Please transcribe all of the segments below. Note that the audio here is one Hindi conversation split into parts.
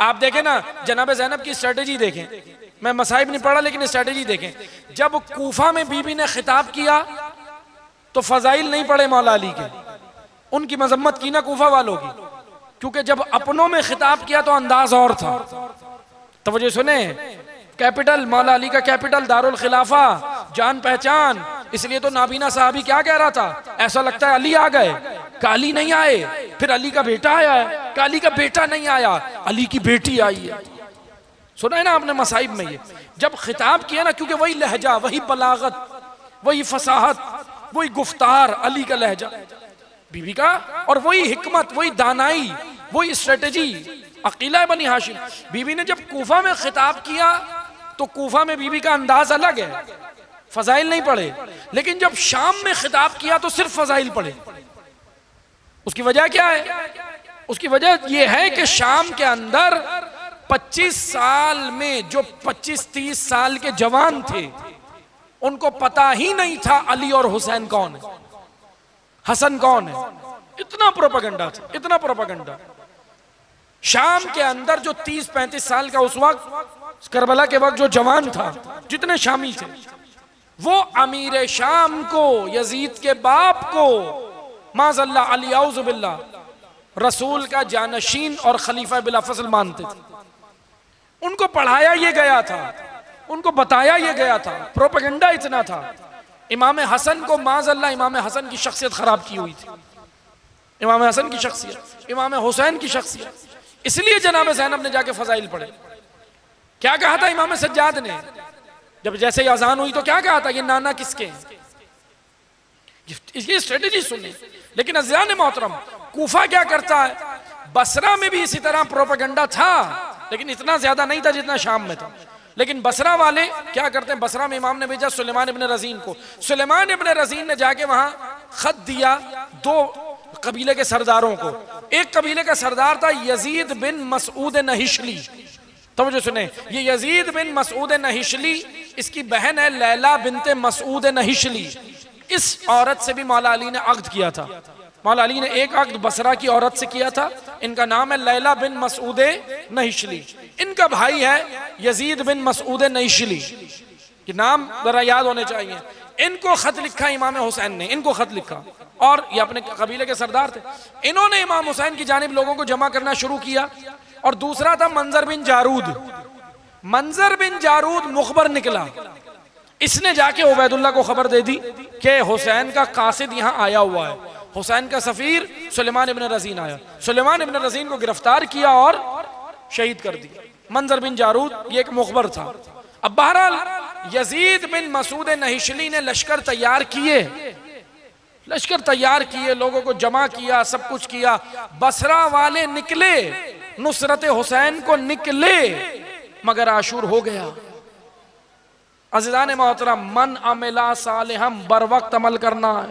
आप देखें ना, जनाब ज़ैनब की स्ट्रेटेजी देखें, मैं मसाइब नहीं पढ़ा लेकिन स्ट्रेटेजी देखें। जब कूफा में बीबी ने खिताब किया तो फजाइल नहीं पढ़े मौला अली के, उनकी मजम्मत की ना कूफा वालों की, क्योंकि जब अपनों में खिताब किया तो अंदाज और था। तवज्जो सुने, कैपिटल मौला अली का कैपिटल दारुल खिलाफा, जान पहचान, इसलिए तो नाबीना साहबी क्या कह रहा था, ऐसा लगता है अली आ गए, काली नहीं आए, फिर अली का बेटा आया है, काली का बेटा नहीं आया, अली की बेटी आई है। सुना है ना आपने मसाइब में, ये जब खिताब किया ना, क्योंकि वही लहजा, वही बलागत, वही फसाहत, वही गुफ्तार, अली का लहजा बीबी का, और वही हिकमत, वही दानाई, वही स्ट्रेटेजी, अकीला बनी हाशिम। बीबी ने जब कूफा में खिताब किया तो कूफा में बीबी का अंदाज अलग है, फजाइल नहीं पढ़े, लेकिन जब शाम में खिताब किया तो सिर्फ फजाइल पढ़े। उसकी वजह क्या है? उसकी वजह यह है कि शाम के अंदर 25 साल में जो 25-30 साल के जवान थे, उनको पता ही नहीं था अली और हुसैन कौन है, हसन कौन है। इतना प्रोपेगेंडा था, इतना प्रोपेगेंडा। शाम के अंदर जो 30-35 साल का उस वक्त करबला के वक्त जो जवान था, जितने शामी थे, वो अमीर शाम को, यजीद के बाप को, माज़ल्ला अली औज़ु बिल्लाह, रसूल का जानशीन और खलीफा बिला फज़ल मानते थे। उनको पढ़ाया ये गया था, उनको बताया ये गया था, प्रोपेगेंडा इतना था। इमाम हसन को माज़ल्ला इमाम हसन की शख्सियत खराब की हुई थी, इमाम हसन की शख्सियत, इमाम हुसैन की शख्सियत। इसलिए जनाब ज़ैनब ने जाके फजाइल पढ़े। क्या कहा था इमाम सज्जाद ने जब जैसे ही अजान हुई तो क्या कहा था, ये नाना किसके हैं? इसकी स्ट्रेटेजी सुनिए। लेकिन अज़ियान मोहतरम, कूफा क्या करता है, बसरा में भी इसी तरह प्रोपेगेंडा था, लेकिन इतना ज्यादा नहीं था जितना शाम में था। लेकिन बसरा वाले क्या करते हैं, बसरा में इमाम ने भेजा सुलेमान इब्न रजीन को। सुलेमान इब्न रजीन ने जाके वहां खत दिया 2 कबीले के सरदारों को। एक कबीले का सरदार था यजीद बिन मसऊद नहिशली। तवज्जो सुने, ये यजीद बिन मसऊद नहिशली, इसकी बहन है लैला बिनते मसऊद नहिशली। इस औरत से भी मौला अली ने अक़्द किया था। मौला अली ने एक अक़्द बसरा की औरत से किया था। इनका नाम है लैला बिन मसऊद नहिशली। इनका भाई है यजीद बिन मसऊद नहिशली, कि नाम जरा याद होने चाहिए। इनको खत लिखा इमाम हुसैन ने, इनको खत लिखा, और ये अपने कबीले के सरदार थे। इन्होंने इमाम हुसैन की जानिब लोगों को जमा करना शुरू किया। और दूसरा था मंजर बिन जारूद। मंजर बिन जारूद मुखबर निकला, इसने जाके उबैदुल्लाह को खबर दे दी कि हुसैन का कासिद यहाँ आया हुआ है, हुसैन का सफीर सुलेमान इब्न रजीन आया। सुलेमान इब्न रजीन को गिरफ्तार किया और शहीद कर दिया। मंजर बिन जारूद ये एक मुखबर था। अब बहरहाल यजीद बिन मसूद नहिशली ने लश्कर तैयार किए, लश्कर तैयार किए, लोगों को जमा किया, सब कुछ किया। बसरा वाले निकले, नुसरत हुसैन को निकले, मगर आशूर हो गया। अज़ीज़ान मोहतरम, मन अमला सालिहम, बर वक्त अमल करना है,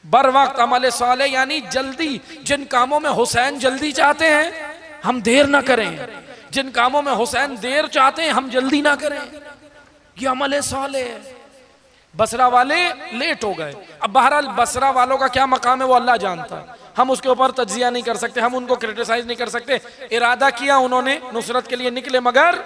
बर वक्त अमल सालेह, यानी जल्दी। जिन कामों में हुसैन जल्दी चाहते हैं हम देर ना करें, जिन कामों में हुसैन देर चाहते हैं हम जल्दी ना करें, ये अमल सालेह है। बसरा वाले लेट हो गए। अब बहरहाल बसरा वालों का क्या मकाम है वो अल्लाह जानता है, हम उसके ऊपर तज्जिया नहीं कर सकते, हम उनको क्रिटिसाइज नहीं कर सकते। इरादा किया उन्होंने, नुसरत के लिए निकले, मगर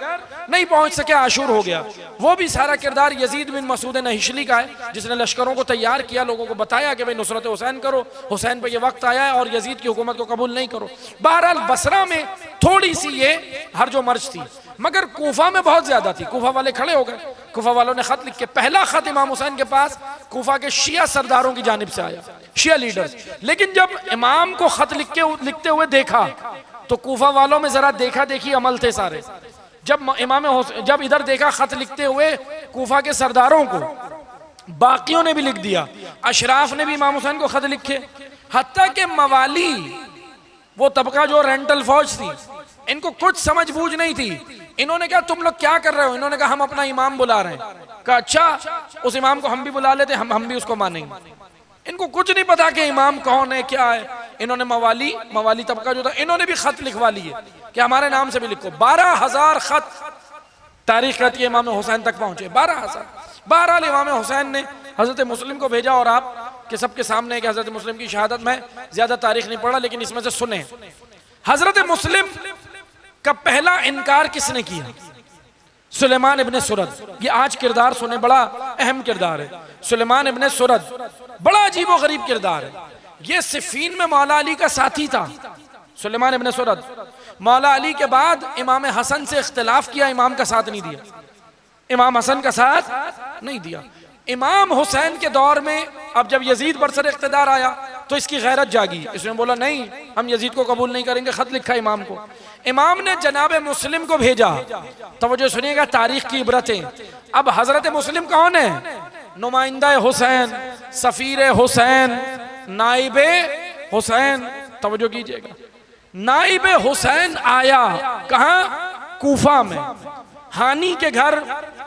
नहीं पहुंच सके, आशूर हो गया। वो भी सारा किरदार यजीद बिन मसूद नहिशली का है, जिसने लश्करों को तैयार किया, लोगों को बताया कि भाई नुसरत हुसैन करो, हुसैन पे ये वक्त आया है और यजीद की हुकूमत को कबूल नहीं करो। बहरहाल बसरा में थोड़ी सी ये हर्ज व मर्ज थी, मगर कूफा में बहुत ज्यादा थी। कूफा वाले खड़े हो गए। कूफा वालों ने खत लिख के, पहला खत इमाम हुसैन के पास कूफा के शिया सरदारों की जानिब से आया, शिया लीडर्स। लेकिन जब इमाम को खत लिखते हुए देखा तो कूफा वालों में जरा देखा देखी अमल थे सारे। जब इधर देखा खत लिखते हुए कूफा के सरदारों को, बाकियों ने भी लिख दिया, अशराफ ने भी इमाम हुसैन को खत लिखे, हत्ता के मवाली, वो तबका जो रेंटल फौज थी, इनको कुछ समझ बूझ नहीं थी। इन्होंने कहा तुम लोग क्या कर रहे हो? इन्होंने कहा हम अपना इमाम बुला रहे हैं। कहा अच्छा, उस इमाम को हम भी बुला लेते, हम भी उसको मानेंगे। इनको कुछ नहीं पता कि इमाम कौन है, क्या है। इन्होंने मवाली तबका जो था, इन्होंने भी खत लिखवा लिए कि हमारे नाम से भी लिखो। 12,000 खत तारीख कहती है इमाम हुसैन तक पहुंचे, 12,000। बहरहाल इमाम हुसैन ने हजरत मुस्लिम को भेजा, और आप के सबके सामने कि हजरत मुस्लिम की शहादत में ज्यादा तारीख नहीं पढ़ा, लेकिन इसमें से सुने। हजरत मुस्लिम का पहला इनकार किसने किया? सुलेमान इब्ने सुरद। ये आज किरदार सुने, बड़ा अहम किरदार है। सुलेमान इब्ने सुरद बड़ा अजीब व गरीब किरदार है। ये सिफीन में मौला अली का साथी था, सुलेमान इब्ने सुरद। मौला अली के बाद इमाम हसन से इख्तिलाफ किया, इमाम का साथ नहीं दिया, इमाम हसन का साथ नहीं दिया। इमाम हुसैन के दौर में अब जब यजीद बरसर इख्तिदार आया तो इसकी गैरत जागी, इसने बोला नहीं, हम यजीद को कबूल नहीं करेंगे। खत लिखा इमाम को, इमाम ने जनाब मुस्लिम को भेजा। तवज्जो सुनिएगा, तारीख की इबरतें। अब हजरत मुस्लिम कौन है? नुमाइंदा हुसैन, सफीर हुसैन, नाइबे हुसैन। तवज्जो कीजिएगा, नाइबे हुसैन आया कहाँ? कूफा में, हानी के घर।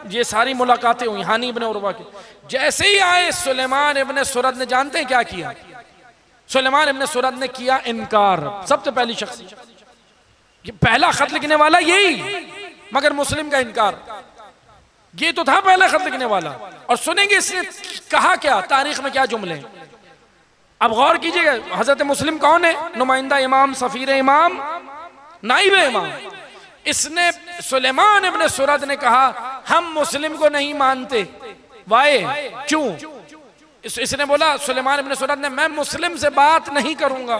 ये सारी मुलाकातें हुई हानी इब्ने उरवा की। जैसे ही आए सुलेमान इब्ने सुरद ने, जानते हैं क्या किया? सुलेमान इब्ने सुरद ने किया इनकार। सबसे पहली शख्स, ये पहला खत लिखने वाला यही, मगर मुस्लिम का इनकार। ये तो था पहला खत लिखने वाला। और सुनेंगे इसने कहा क्या, तारीख में क्या जुमले। अब गौर कीजिएगा, हजरत मुस्लिम कौन है? नुमाइंदा इमाम, सफीर इमाम, नाइब इमाम। इसने, सुलेमान इब्ने सुरद ने कहा हम मुस्लिम को नहीं मानते। वाए क्यों? इसने बोला, सुलेमान इब्ने सुरद ने, मैं मुस्लिम से बात नहीं करूंगा,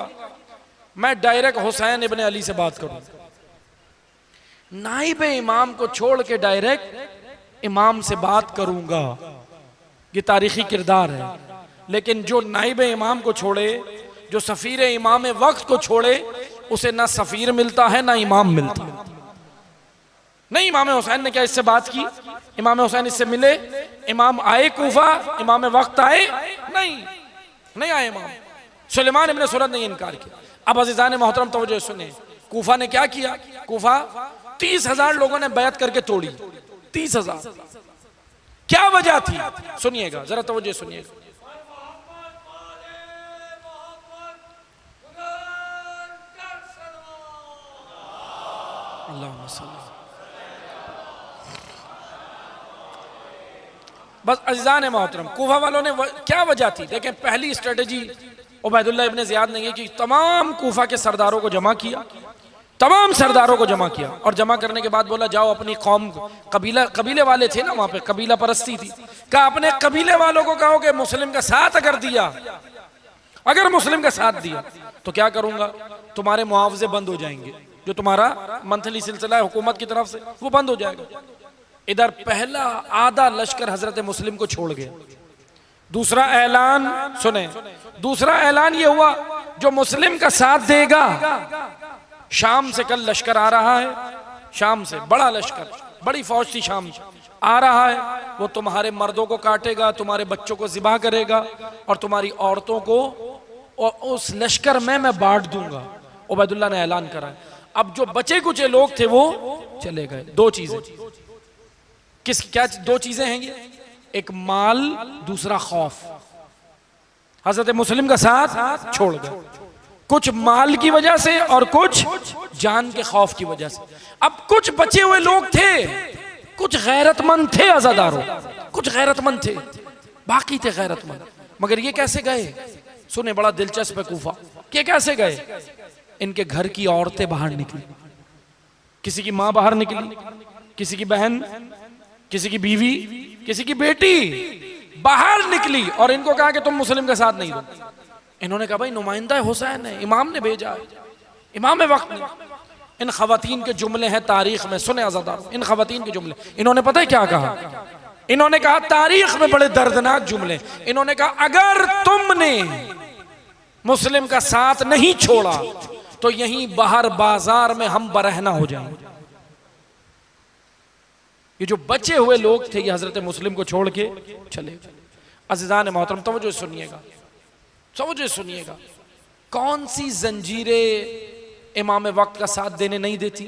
मैं डायरेक्ट हुसैन इब्ने अली से बात करूंगा। नाइब इमाम को छोड़ के डायरेक्ट इमाम से बात करूंगा। ये तारीखी किरदार है। लेकिन जो नाइब इमाम को छोड़े, जो सफीर इमाम वक्त को छोड़े, उसे ना सफीर मिलता है ना इमाम मिलता है। नहीं, इमाम हुसैन ने क्या इससे बात की? इमाम हुसैन इससे मिले? इमाम आए कूफा? इमाम वक्त आए? नहीं आए इमाम। सुलेमान इब्ने सुरद ने इनकार किया। अब अज़ीज़ान मोहतरम तवज्जो सुने, कूफा ने क्या किया? कूफा 30,000 लोगों ने बैत करके तोड़ी। 30,000। क्या वजह थी? सुनिएगा जरा, तवज्जो सुनिएगा। बस अज़ीज़ान मोहतरम, कूफा वालों ने क्या वजह थी? देखें, पहली स्ट्रेटेजी उबैदुल्लाह इब्ने ज़ियाद ने ये की, तमाम कूफा के सरदारों को जमा किया, तमाम सरदारों को जमा किया। और जमा करने के बाद बोला जाओ अपनी कौम, कबीले वाले थे ना वहां पे, कबीला परस्ती थी। कहा अपने कबीले वालों को कहो कि मुस्लिम का साथ अगर दिया, अगर मुस्लिम का साथ दिया तो क्या करूंगा, तुम्हारे मुआवजे बंद हो जाएंगे, जो तुम्हारा मंथली सिलसिला है हुकूमत की तरफ से वो बंद हो जाएगा। इधर पहला आधा लश्कर हजरत मुस्लिम को छोड़ गया। दूसरा ऐलान सुने, दूसरा ऐलान ये हुआ, जो मुस्लिम का साथ देगा, शाम से कल लश्कर आ रहा है, शाम से बड़ा लश्कर, बड़ी फौज थी शाम से आ रहा है, वो तुम्हारे मर्दों को काटेगा, तुम्हारे बच्चों को ज़िबा करेगा और तुम्हारी औरतों को उस लश्कर में मैं बांट दूंगा। उबैदुल्लाह ने ऐलान करा। अब जो बचे कुचे लोग थे वो चले गए। दो चीजें, क्या दो चीजें हैं ये? एक माल, दूसरा खौफ। हजरत मुस्लिम का साथ छोड़ गए, कुछ माल की वजह से और कुछ जान के खौफ की वजह से। अब कुछ बचे हुए लोग थे, कुछ गैरतमंद थे अज़ादारों, कुछ गैरतमंद थे, बाकी थे गैरतमंद। मगर ये कैसे गए? सुने, बड़ा दिलचस्प है कूफा। ये कैसे गए? इनके घर की औरतें बाहर निकली, किसी की माँ बाहर निकली, किसी की बहन, किसी की बीवी, किसी की बेटी बाहर निकली और इनको कहा कि तुम मुस्लिम के साथ नहीं दो। इन्होंने कहा भाई नुमाइंदा हुसैन है, इमाम ने भेजा है, इमाम वक्त ने। इन खवातीन के जुमले हैं तारीख में, सुने आज़ादार, इन खवातीन के जुमले। इन्होंने पता है क्या कहा? इन्होंने कहा तारीख में बड़े दर्दनाक जुमले। इन्होंने कहा अगर तुमने मुस्लिम का साथ नहीं छोड़ा तो यहीं बाहर बाजार में हम बरहना हो जाएंगे। ये जो बचे हुए लोग थे ये हजरत मुस्लिम को छोड़ के चले गए। अज़ीज़ान मोहतरम तवज्जो सुनिएगा, तवज्जो सुनिएगा। कौन सी जंजीरें इमाम वक्त का साथ देने नहीं देती?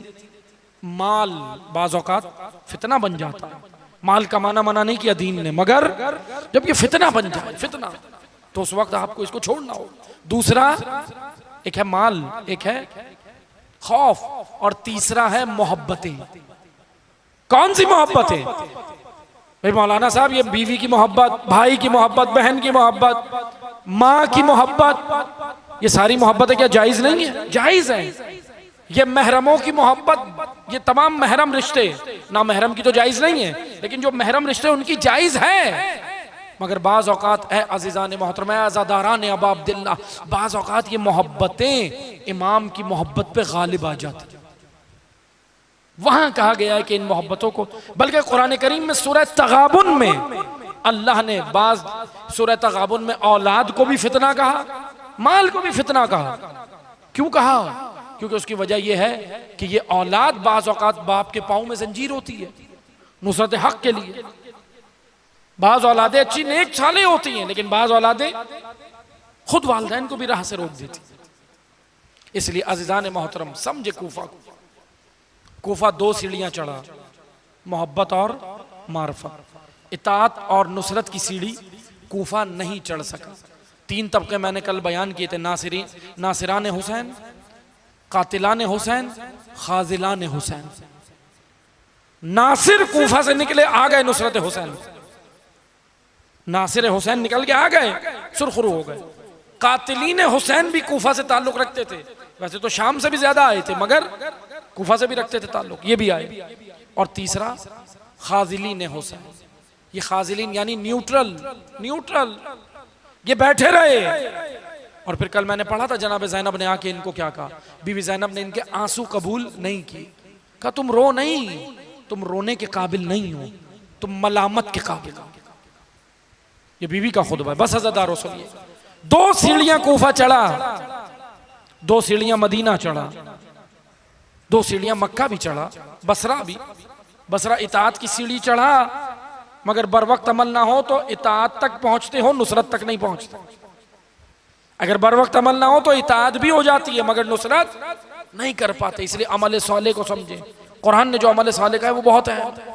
माल बाज़ औक़ात फितना बन जाता है। माल कमाना मना नहीं किया दीन ने, मगर जब ये फितना बन जाए, फितना, तो उस वक्त आपको इसको छोड़ना हो। दूसरा, एक है माल, एक है खौफ, और तीसरा है मोहब्बतें। कौन सी मोहब्बतें? भाई मौलाना साहब, ये बीवी की मोहब्बत, भाई की मोहब्बत, बहन की मोहब्बत, माँ की मोहब्बत, ये सारी मोहब्बतें क्या जायज नहीं है? जायज है। ये महरमों की मोहब्बत, ये तमाम महरम रिश्ते, ना महरम की तो जायज़ नहीं है, लेकिन जो महरम रिश्ते उनकी जायज़ है। मगर बाज़ औक़ात है अज़ीज़ान मोहतरम, अज़ादारान अबा अब्दिल्ला, बाज़ औक़ात ये मोहब्बतें इमाम की मोहब्बत पे गालिब आ जाती। वहां कहा गया है कि इन मोहब्बतों को, बल्कि कुरान करीम में सूरह तगाबुन में अल्लाह ने बाज़ सूरह तगाबुन में औलाद को भी फितना कहा, माल को भी फितना कहा। क्यों कहा? क्योंकि उसकी वजह यह है कि ये औलाद बाज़ औक़ात बाप के पाँव में जंजीर होती है नुसरत हक के लिए। बाज़ औलादें अच्छी नेक साले होती हैं, लेकिन बाज़ औलादें खुद वालिदैन को भी राह से रोक देती। इसलिए अज़ीज़ान मोहतरम समझे कूफा को। कूफा 2 सीढ़ियां चढ़ा, मोहब्बत और मार्फत, इताअत और नुसरत की सीढ़ी कूफा नहीं चढ़ सका। 3 तबके मैंने कल बयान किए थे, नासिरान हुसैन, कातिलान हुसैन, खाजिलान हुसैन। नासिर कूफा से निकले आ गए नुसरत हुसैन, नासिर हुसैन निकल के आ गए, सुरखरू हो गए। कातिलीन हुसैन भी कूफा से ताल्लुक रखते थे, वैसे तो शाम से भी ज्यादा आए थे मगर कूफा से भी रखते थे ताल्लुक, ये भी आए। और तीसरा खाजिलीन हुसैन, ये खाजिलीन यानी न्यूट्रल, ये बैठे रहे। और फिर कल मैंने पढ़ा था जनाब ज़ैनब ने आके इनको क्या कहा, बीवी ज़ैनब ने इनके आंसू कबूल नहीं किए, कहा तुम रो नहीं, तुम रोने के काबिल नहीं हो, तुम मलामत के काबिल हो। ये बीवी का खुतबा है। बस हज़रदारों सुनिए, 2 सीढ़ियां कूफा चढ़ा, 2 सीढ़ियां मदीना चढ़ा, 2 सीढ़ियां मक्का भी चढ़ा, बसरा भी। बसरा इताअत की सीढ़ी चढ़ा, मगर बर वक्त अमल ना हो तो इताअत तक पहुंचते हो, नुसरत तक नहीं पहुंचते। अगर बर वक्त अमल ना हो तो इताअत भी हो जाती है मगर नुसरत नहीं कर पाते। इसलिए अमल साले को समझे, कुरान ने जो अमल साले का है वो बहुत है।